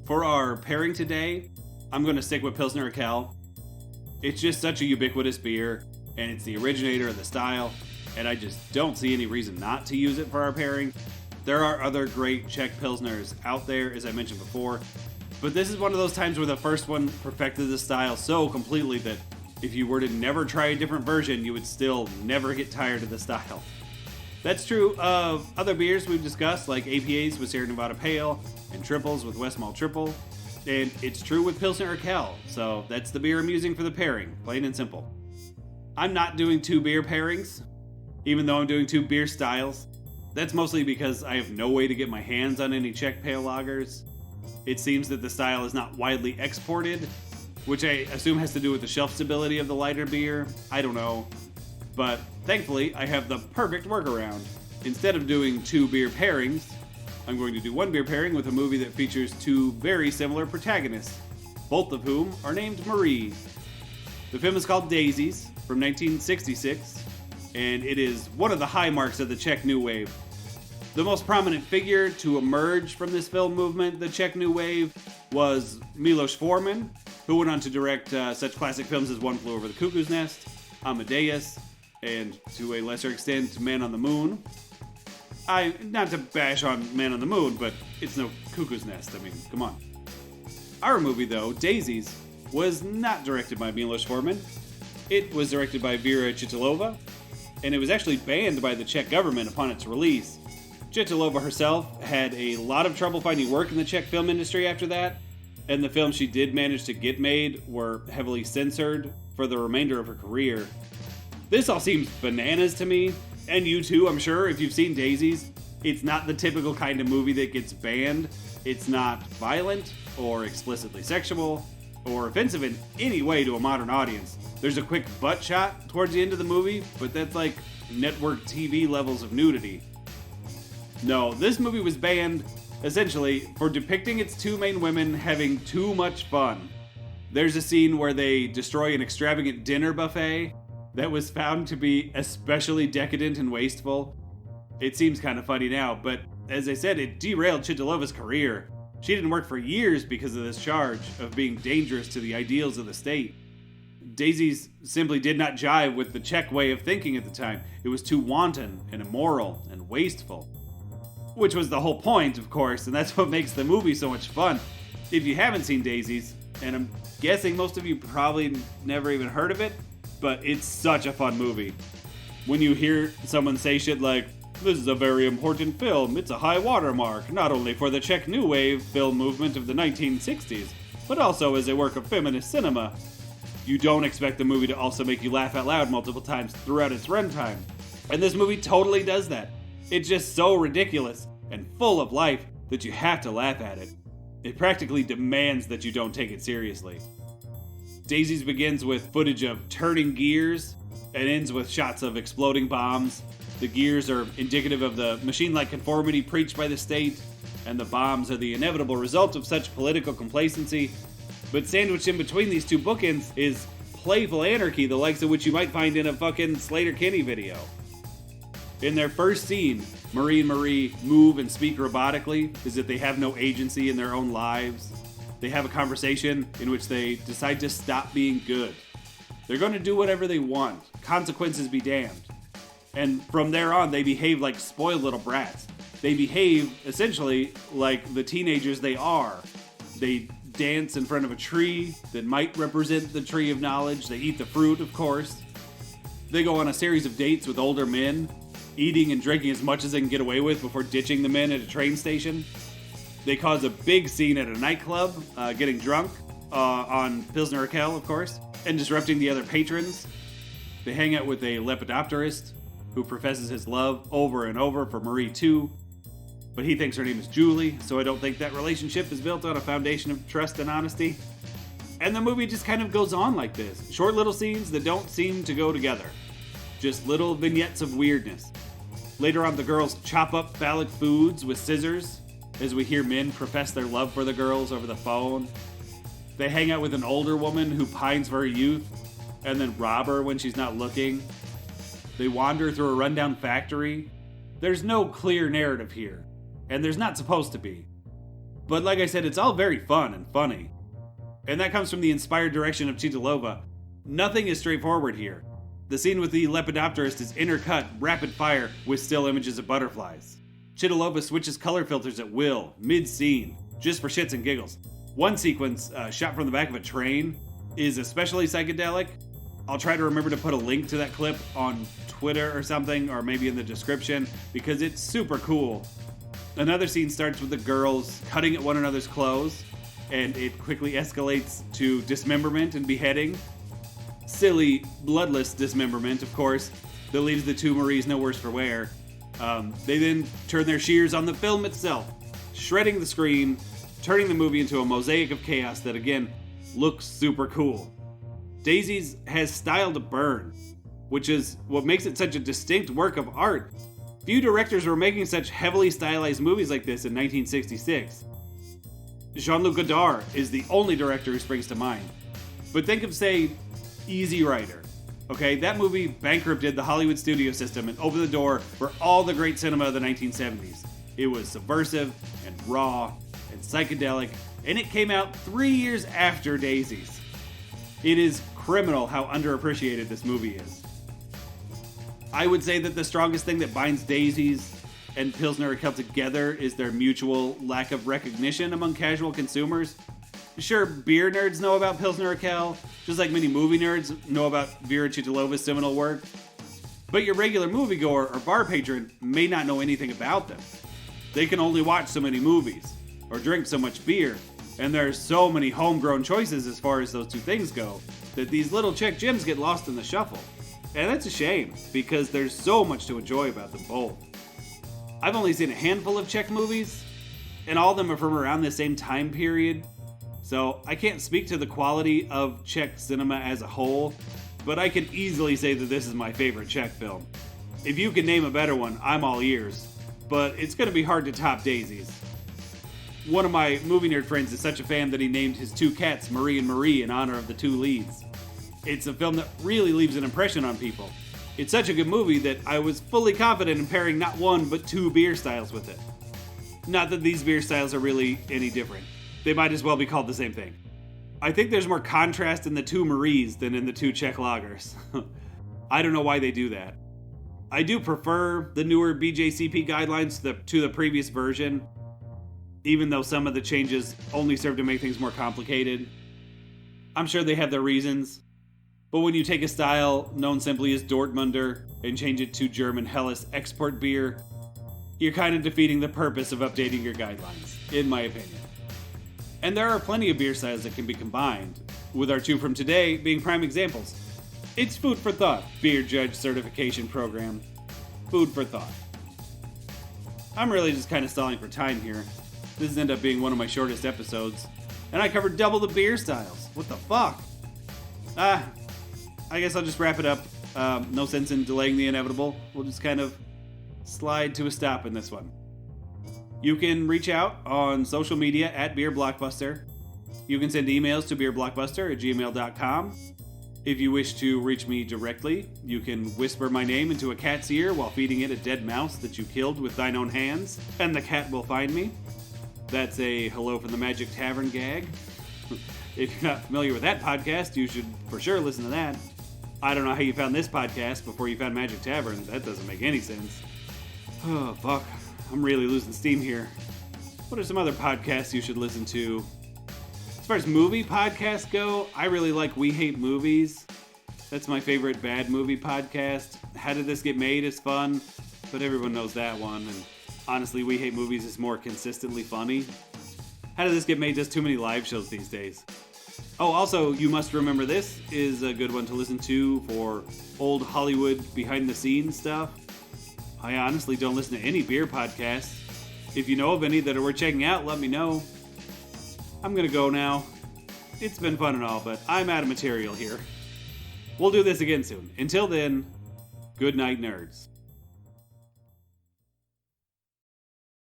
For our pairing today, I'm going to stick with Pilsner Urquell. It's just such a ubiquitous beer, and it's the originator of the style, and I just don't see any reason not to use it for our pairing. There are other great Czech Pilsners out there, as I mentioned before, but this is one of those times where the first one perfected the style so completely that if you were to never try a different version, you would still never get tired of the style. That's true of other beers we've discussed, like APAs with Sierra Nevada Pale and triples with West Malt Triple. And it's true with Pilsner Urquell, so that's the beer I'm using for the pairing, plain and simple. I'm not doing two beer pairings, even though I'm doing two beer styles. That's mostly because I have no way to get my hands on any Czech pale lagers. It seems that the style is not widely exported, which I assume has to do with the shelf stability of the lighter beer. I don't know. But thankfully, I have the perfect workaround. Instead of doing two beer pairings, I'm going to do one beer pairing with a movie that features two very similar protagonists, both of whom are named Marie. The film is called Daisies, from 1966, and it is one of the high marks of the Czech New Wave. The most prominent figure to emerge from this film movement, the Czech New Wave, was Milos Forman, who went on to direct such classic films as One Flew Over the Cuckoo's Nest, Amadeus, and to a lesser extent, Man on the Moon. Not to bash on Man on the Moon, but it's no Cuckoo's Nest. I mean, come on. Our movie, though, Daisies, was not directed by Milos Forman. It was directed by Vera Chytilova, and it was actually banned by the Czech government upon its release. Chytilova herself had a lot of trouble finding work in the Czech film industry after that, and the films she did manage to get made were heavily censored for the remainder of her career. This all seems bananas to me, and you too, I'm sure, if you've seen Daisies. It's not the typical kind of movie that gets banned. It's not violent, or explicitly sexual, or offensive in any way to a modern audience. There's a quick butt shot towards the end of the movie, but that's like network TV levels of nudity. No, this movie was banned, essentially, for depicting its two main women having too much fun. There's a scene where they destroy an extravagant dinner buffet that was found to be especially decadent and wasteful. It seems kind of funny now, but as I said, it derailed Chytilova's career. She didn't work for years because of this charge of being dangerous to the ideals of the state. Daisies simply did not jive with the Czech way of thinking at the time. It was too wanton and immoral and wasteful. Which was the whole point, of course, and that's what makes the movie so much fun. If you haven't seen Daisies, and I'm guessing most of you probably never even heard of it, but it's such a fun movie. When you hear someone say shit like, "This is a very important film, it's a high watermark, not only for the Czech New Wave film movement of the 1960s, but also as a work of feminist cinema," you don't expect the movie to also make you laugh out loud multiple times throughout its runtime. And this movie totally does that. It's just so ridiculous and full of life that you have to laugh at it. It practically demands that you don't take it seriously. Daisies begins with footage of turning gears and ends with shots of exploding bombs. The gears are indicative of the machine-like conformity preached by the state, and the bombs are the inevitable result of such political complacency. But sandwiched in between these two bookends is playful anarchy, the likes of which you might find in a fucking Slater-Kinney video. In their first scene, Marie and Marie move and speak robotically, as if they have no agency in their own lives. They have a conversation in which they decide to stop being good. They're going to do whatever they want. Consequences be damned. And from there on, they behave like spoiled little brats. They behave, essentially, like the teenagers they are. They dance in front of a tree that might represent the tree of knowledge. They eat the fruit, of course. They go on a series of dates with older men, eating and drinking as much as they can get away with before ditching the men at a train station. They cause a big scene at a nightclub, getting drunk on Pilsner Urquell, of course, and disrupting the other patrons. They hang out with a lepidopterist who professes his love over and over for Marie too, but he thinks her name is Julie, so I don't think that relationship is built on a foundation of trust and honesty. And the movie just kind of goes on like this. Short little scenes that don't seem to go together. Just little vignettes of weirdness. Later on, the girls chop up phallic foods with scissors, as we hear men profess their love for the girls over the phone. They hang out with an older woman who pines for her youth, and then rob her when she's not looking. They wander through a rundown factory. There's no clear narrative here, and there's not supposed to be. But like I said, it's all very fun and funny. And that comes from the inspired direction of Chitolova. Nothing is straightforward here. The scene with the Lepidopterist is intercut, rapid fire, with still images of butterflies. Chitolova switches color filters at will, mid-scene, just for shits and giggles. One sequence, shot from the back of a train, is especially psychedelic. I'll try to remember to put a link to that clip on Twitter or something, or maybe in the description, because it's super cool. Another scene starts with the girls cutting at one another's clothes, and it quickly escalates to dismemberment and beheading. Silly, bloodless dismemberment, of course, that leaves the two Maries no worse for wear. They then turn their shears on the film itself, shredding the screen, turning the movie into a mosaic of chaos that, again, looks super cool. Daisies has style to burn, which is what makes it such a distinct work of art. Few directors were making such heavily stylized movies like this in 1966. Jean-Luc Godard is the only director who springs to mind. But think of, say, Easy Rider. Okay, that movie bankrupted the Hollywood studio system and opened the door for all the great cinema of the 1970s. It was subversive and raw and psychedelic, and it came out 3 years after Daisies. It is criminal how underappreciated this movie is. I would say that the strongest thing that binds Daisies and Pilsner Urquell together is their mutual lack of recognition among casual consumers. Sure, beer nerds know about Pilsner Urquell, just like many movie nerds know about Vera Chitolova's seminal work. But your regular moviegoer or bar patron may not know anything about them. They can only watch so many movies, or drink so much beer, and there are so many homegrown choices as far as those two things go, that these little Czech gems get lost in the shuffle. And that's a shame, because there's so much to enjoy about them both. I've only seen a handful of Czech movies, and all of them are from around the same time period, so I can't speak to the quality of Czech cinema as a whole, but I can easily say that this is my favorite Czech film. If you can name a better one, I'm all ears, but it's going to be hard to top Daisies. One of my movie nerd friends is such a fan that he named his two cats Marie and Marie in honor of the two leads. It's a film that really leaves an impression on people. It's such a good movie that I was fully confident in pairing not one but two beer styles with it. Not that these beer styles are really any different. They might as well be called the same thing. I think there's more contrast in the two Maries than in the two Czech lagers. I don't know why they do that. I do prefer the newer BJCP guidelines to the previous version, even though some of the changes only serve to make things more complicated. I'm sure they have their reasons, but when you take a style known simply as Dortmunder and change it to German Helles export beer, you're kind of defeating the purpose of updating your guidelines, in my opinion. And there are plenty of beer styles that can be combined, with our two from today being prime examples. It's food for thought, Beer Judge Certification Program. Food for thought. I'm really just kind of stalling for time here. This has ended up being one of my shortest episodes, and I covered double the beer styles. What the fuck? I guess I'll just wrap it up. No sense in delaying the inevitable. We'll just kind of slide to a stop in this one. You can reach out on social media at Beer Blockbuster. You can send emails to beerblockbuster@gmail.com. If you wish to reach me directly, you can whisper my name into a cat's ear while feeding it a dead mouse that you killed with thine own hands, and the cat will find me. That's a Hello from the Magic Tavern gag. If you're not familiar with that podcast, you should for sure listen to that. I don't know how you found this podcast before you found Magic Tavern. That doesn't make any sense. Oh, fuck. I'm really losing steam here. What are some other podcasts you should listen to? As far as movie podcasts go, I really like We Hate Movies. That's my favorite bad movie podcast. How Did This Get Made is fun, but everyone knows that one. And honestly, We Hate Movies is more consistently funny. How Did This Get Made does too many live shows these days. Oh, also, You Must Remember This is a good one to listen to for old Hollywood behind-the-scenes stuff. I honestly don't listen to any beer podcasts. If you know of any that are worth checking out, let me know. I'm gonna go now. It's been fun and all, but I'm out of material here. We'll do this again soon. Until then, good night, nerds.